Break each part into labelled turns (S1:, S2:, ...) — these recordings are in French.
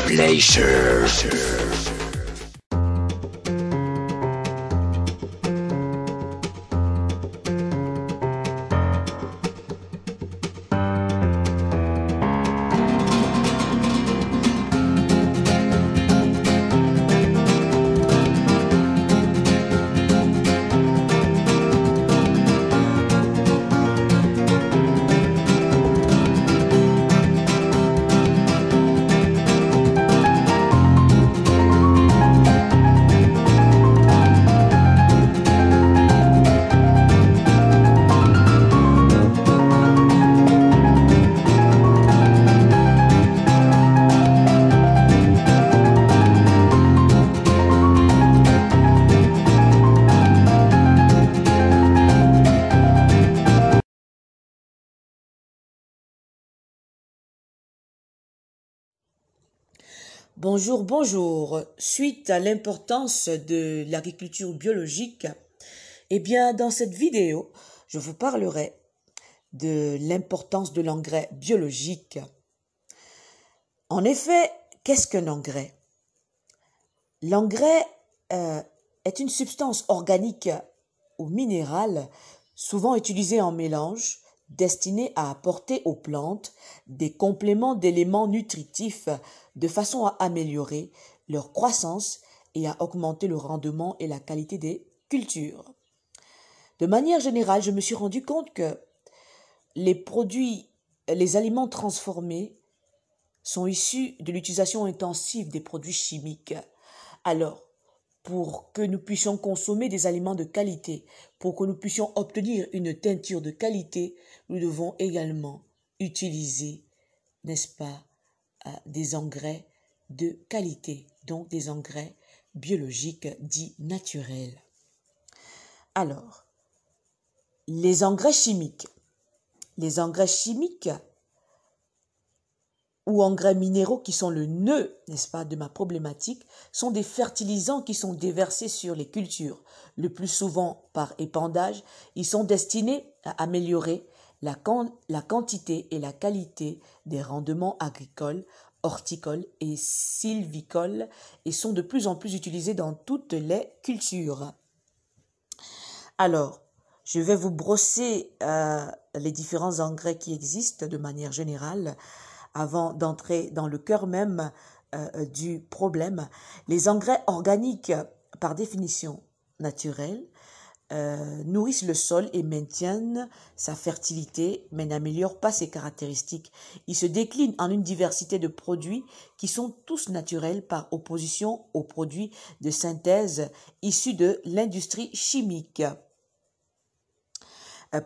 S1: Pleasure.
S2: Bonjour, bonjour. Suite à l'importance de l'agriculture biologique, dans cette vidéo, je vous parlerai de l'importance de l'engrais biologique. En effet, qu'est-ce qu'un engrais? L'engrais est une substance organique ou minérale souvent utilisée en mélange, destinée à apporter aux plantes des compléments d'éléments nutritifs de façon à améliorer leur croissance et à augmenter le rendement et la qualité des cultures. De manière générale, je me suis rendu compte que les aliments transformés sont issus de l'utilisation intensive des produits chimiques. Alors, pour que nous puissions consommer des aliments de qualité, pour que nous puissions obtenir une teinture de qualité, nous devons également utiliser, n'est-ce pas, des engrais de qualité, donc des engrais biologiques dits naturels. Alors, les engrais chimiques. Les engrais chimiques ou engrais minéraux qui sont le nœud, n'est-ce pas, de ma problématique, sont des fertilisants qui sont déversés sur les cultures. Le plus souvent par épandage, ils sont destinés à améliorer la quantité et la qualité des rendements agricoles, horticoles et sylvicoles et sont de plus en plus utilisés dans toutes les cultures. Alors, je vais vous brosser les différents engrais qui existent de manière générale avant d'entrer dans le cœur même du problème. Les engrais organiques, par définition naturelle, nourrissent le sol et maintiennent sa fertilité, mais n'améliorent pas ses caractéristiques. Ils se déclinent en une diversité de produits qui sont tous naturels par opposition aux produits de synthèse issus de l'industrie chimique.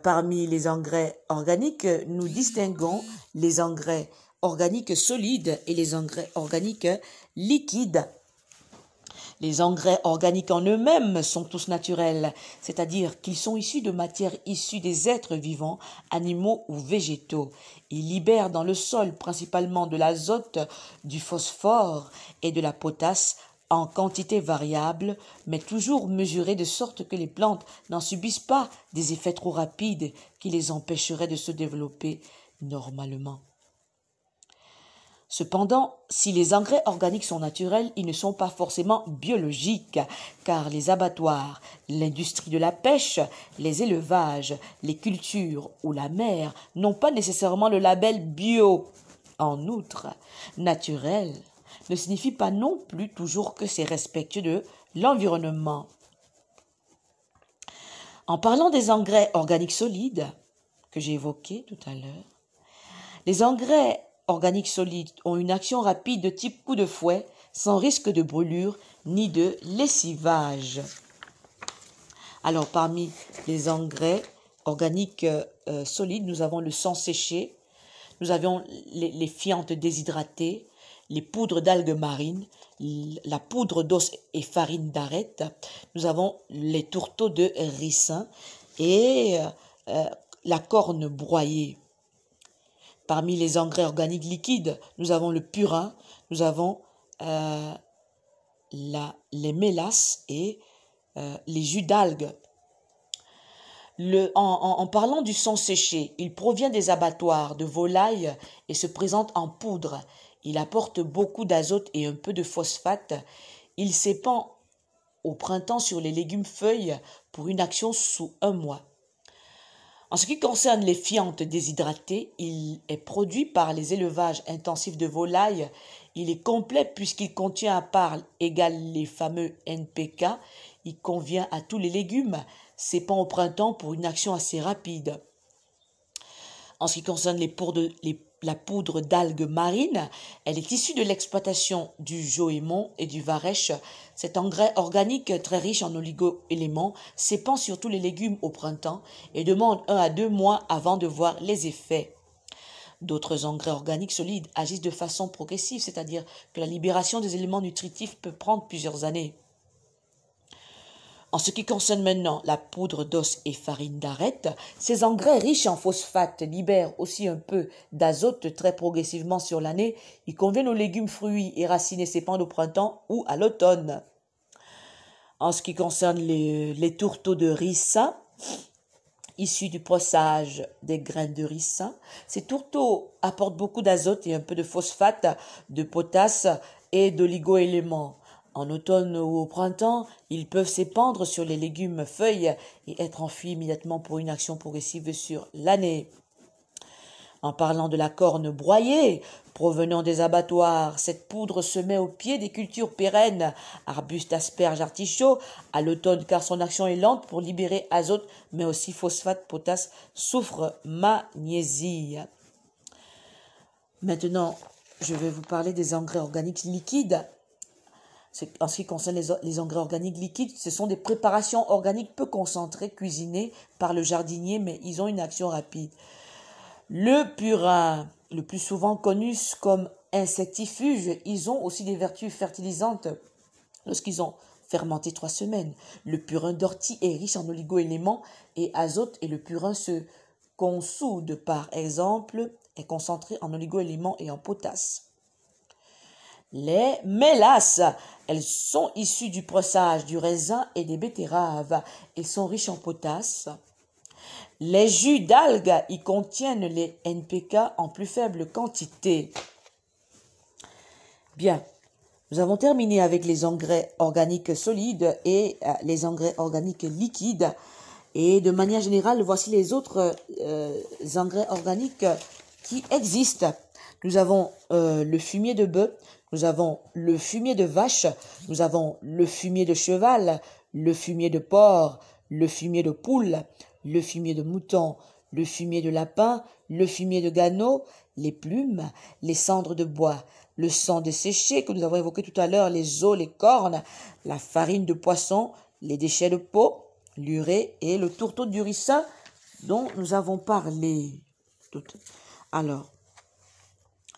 S2: Parmi les engrais organiques, nous distinguons les engrais organiques solides et les engrais organiques liquides. Les engrais organiques en eux-mêmes sont tous naturels, c'est-à-dire qu'ils sont issus de matières issues des êtres vivants, animaux ou végétaux. Ils libèrent dans le sol principalement de l'azote, du phosphore et de la potasse en quantité variable, mais toujours mesurée de sorte que les plantes n'en subissent pas des effets trop rapides qui les empêcheraient de se développer normalement. Cependant, si les engrais organiques sont naturels, ils ne sont pas forcément biologiques, car les abattoirs, l'industrie de la pêche, les élevages, les cultures ou la mer n'ont pas nécessairement le label bio. En outre, naturel ne signifie pas non plus toujours que c'est respectueux de l'environnement. En parlant des engrais organiques solides, que j'ai évoqués tout à l'heure, les engrais organiques solides ont une action rapide de type coup de fouet, sans risque de brûlure ni de lessivage. Alors, parmi les engrais organiques solides, nous avons le sang séché, nous avons les fientes déshydratées, les poudres d'algues marines, la poudre d'os et farine d'arête, nous avons les tourteaux de ricin et la corne broyée. Parmi les engrais organiques liquides, nous avons le purin, nous avons les mélasses et les jus d'algues. En parlant du sang séché, il provient des abattoirs de volailles et se présente en poudre. Il apporte beaucoup d'azote et un peu de phosphate. Il s'épand au printemps sur les légumes feuilles pour une action sous 1 mois. En ce qui concerne les fientes déshydratées, il est produit par les élevages intensifs de volailles. Il est complet puisqu'il contient à part égale les fameux NPK. Il convient à tous les légumes, s'épand au printemps pour une action assez rapide. En ce qui concerne la poudre d'algues marines, elle est issue de l'exploitation du Joémon et du Varech. Cet engrais organique très riche en oligo-éléments s'épand sur tous les légumes au printemps et demande 1 à 2 mois avant de voir les effets. D'autres engrais organiques solides agissent de façon progressive, c'est-à-dire que la libération des éléments nutritifs peut prendre plusieurs années. En ce qui concerne maintenant la poudre d'os et farine d'arête, ces engrais riches en phosphate libèrent aussi un peu d'azote très progressivement sur l'année. Ils conviennent aux légumes, fruits et racines et s'épandent au printemps ou à l'automne. En ce qui concerne les tourteaux de ricin, issus du brossage des graines de ricin, ces tourteaux apportent beaucoup d'azote et un peu de phosphate, de potasse et d'oligo-éléments. En automne ou au printemps, ils peuvent s'épandre sur les légumes feuilles et être enfuis immédiatement pour une action progressive sur l'année. En parlant de la corne broyée, provenant des abattoirs, cette poudre se met au pied des cultures pérennes, arbustes, asperges, artichauts, à l'automne car son action est lente pour libérer azote, mais aussi phosphate, potasse, soufre, magnésie. Maintenant, je vais vous parler des engrais organiques liquides. En ce qui concerne les engrais organiques liquides, ce sont des préparations organiques peu concentrées, cuisinées par le jardinier, mais ils ont une action rapide. Le purin, le plus souvent connu comme insectifuge, ils ont aussi des vertus fertilisantes lorsqu'ils ont fermenté 3 semaines. Le purin d'ortie est riche en oligo-éléments et azote et le purin se consoude, par exemple, est concentré en oligo-éléments et en potasse. Les mélasses, elles sont issues du brossage du raisin et des betteraves. Elles sont riches en potasse. Les jus d'algues y contiennent les NPK en plus faible quantité. Bien, nous avons terminé avec les engrais organiques solides et les engrais organiques liquides. Et de manière générale, voici les autres engrais organiques qui existent. Nous avons le fumier de bœuf, nous avons le fumier de vache, nous avons le fumier de cheval, le fumier de porc, le fumier de poule, le fumier de mouton, le fumier de lapin, le fumier de ganot, les plumes, les cendres de bois, le sang desséché que nous avons évoqué tout à l'heure, les os, les cornes, la farine de poisson, les déchets de peau, l'urée et le tourteau du ricin dont nous avons parlé. Alors,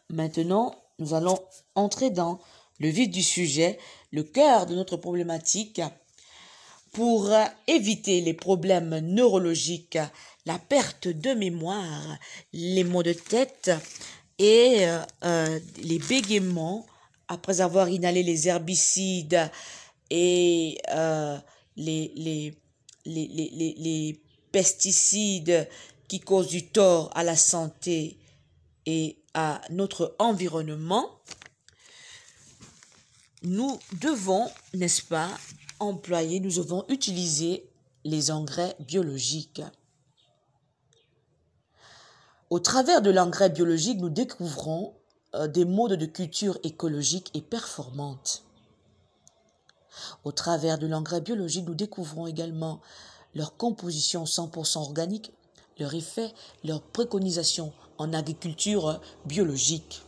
S2: maintenant, nous allons entrer dans le vif du sujet, le cœur de notre problématique, pour éviter les problèmes neurologiques, la perte de mémoire, les maux de tête et les bégaiements après avoir inhalé les herbicides et les pesticides qui causent du tort à la santé et à notre environnement, nous devons, n'est-ce pas, nous devons utiliser les engrais biologiques. Au travers de l'engrais biologique, nous découvrons des modes de culture écologiques et performantes. Au travers de l'engrais biologique, nous découvrons également leur composition 100% organique, leur effet, leur préconisation en agriculture biologique.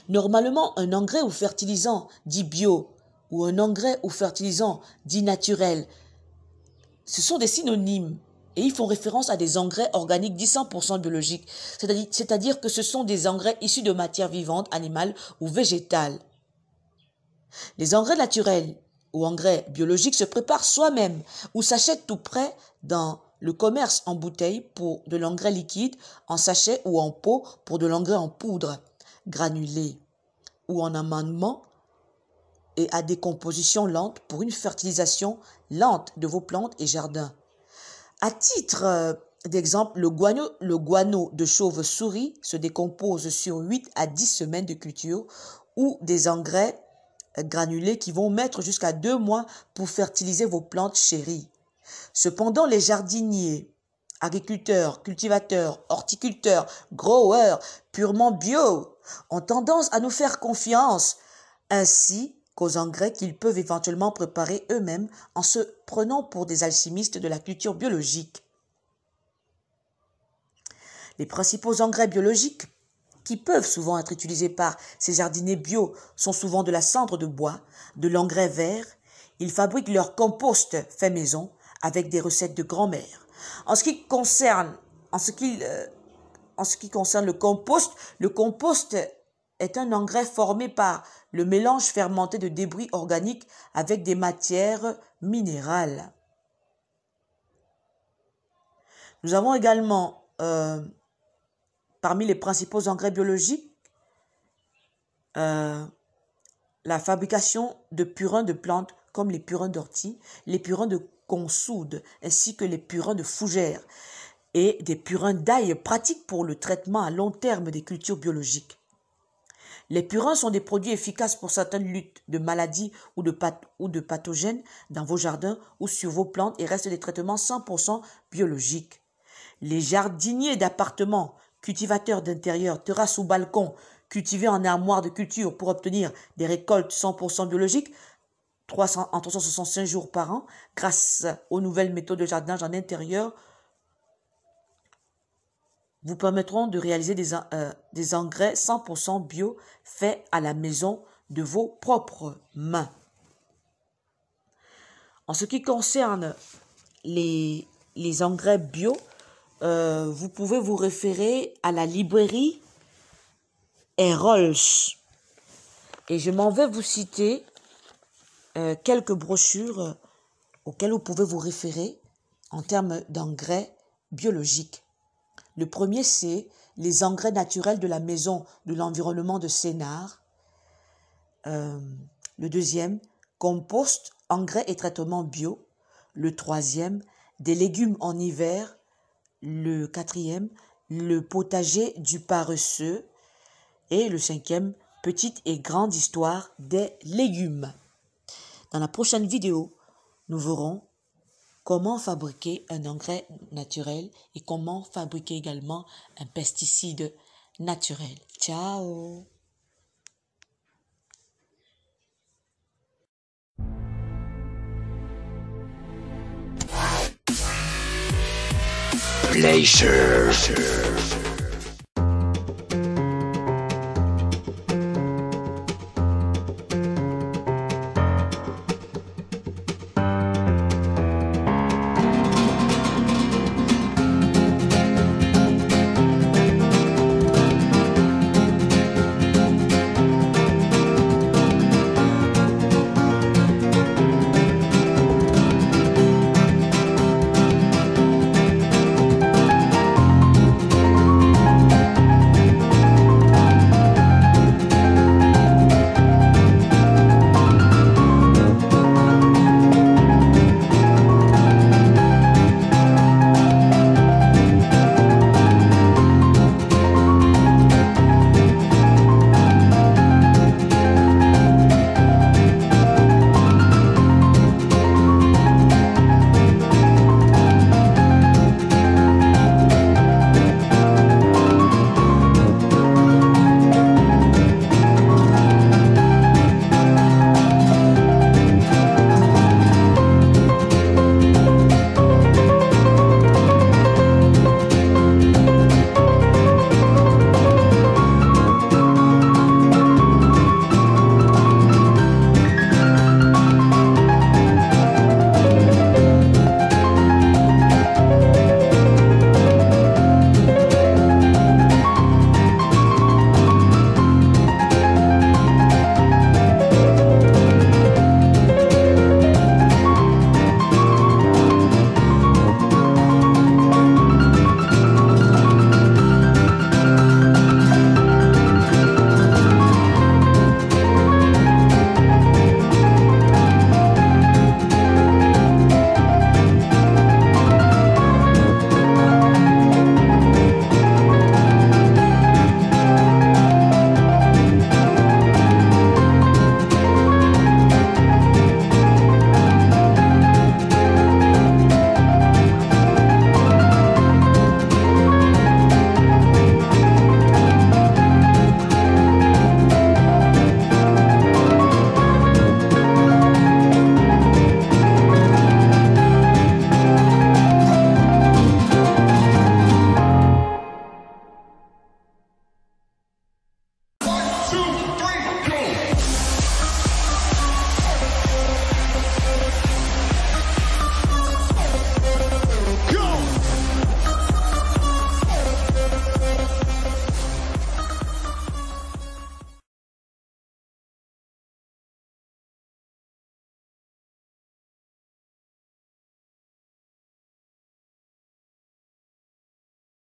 S2: Normalement, un engrais ou fertilisant dit bio ou un engrais ou fertilisant dit naturel, ce sont des synonymes et ils font référence à des engrais organiques dits 100% biologiques, c'est-à-dire que ce sont des engrais issus de matières vivantes, animales ou végétales. Les engrais naturels ou engrais biologiques se préparent soi-même ou s'achètent tout près dans le commerce en bouteille pour de l'engrais liquide, en sachet ou en pot pour de l'engrais en poudre, granulé ou en amendement et à décomposition lente pour une fertilisation lente de vos plantes et jardins. À titre d'exemple, le guano de chauve-souris se décompose sur 8 à 10 semaines de culture, ou des engrais granulés qui vont mettre jusqu'à 2 mois pour fertiliser vos plantes chéries. Cependant, les jardiniers, agriculteurs, cultivateurs, horticulteurs, growers, purement bio, ont tendance à nous faire confiance, ainsi qu'aux engrais qu'ils peuvent éventuellement préparer eux-mêmes en se prenant pour des alchimistes de la culture biologique. Les principaux engrais biologiques qui peuvent souvent être utilisés par ces jardiniers bio sont souvent de la cendre de bois, de l'engrais vert. Ils fabriquent leur compost fait maison avec des recettes de grand-mère. En ce qui concerne le compost est un engrais formé par le mélange fermenté de débris organiques avec des matières minérales. Nous avons également, parmi les principaux engrais biologiques, la fabrication de purins de plantes comme les purins d'ortie, les purins de consoude ainsi que les purins de fougères et des purins d'ail pratiques pour le traitement à long terme des cultures biologiques. Les purins sont des produits efficaces pour certaines luttes de maladies ou de pathogènes dans vos jardins ou sur vos plantes et restent des traitements 100% biologiques. Les jardiniers d'appartements, cultivateurs d'intérieur, terrasses ou balcons, cultivés en armoire de culture pour obtenir des récoltes 100% biologiques, en 365 jours par an, grâce aux nouvelles méthodes de jardinage en intérieur, vous permettront de réaliser des engrais 100% bio faits à la maison de vos propres mains. En ce qui concerne les engrais bio, vous pouvez vous référer à la librairie Errols. Et je m'en vais vous citer quelques brochures auxquelles vous pouvez vous référer en termes d'engrais biologiques. Le premier, c'est les engrais naturels de la maison de l'environnement de Sénart. Le deuxième, compost, engrais et traitements bio. Le troisième, des légumes en hiver. Le quatrième, le potager du paresseux. Et le cinquième, petite et grande histoire des légumes. Dans la prochaine vidéo, nous verrons comment fabriquer un engrais naturel et comment fabriquer également un pesticide naturel. Ciao!
S1: Pleasure.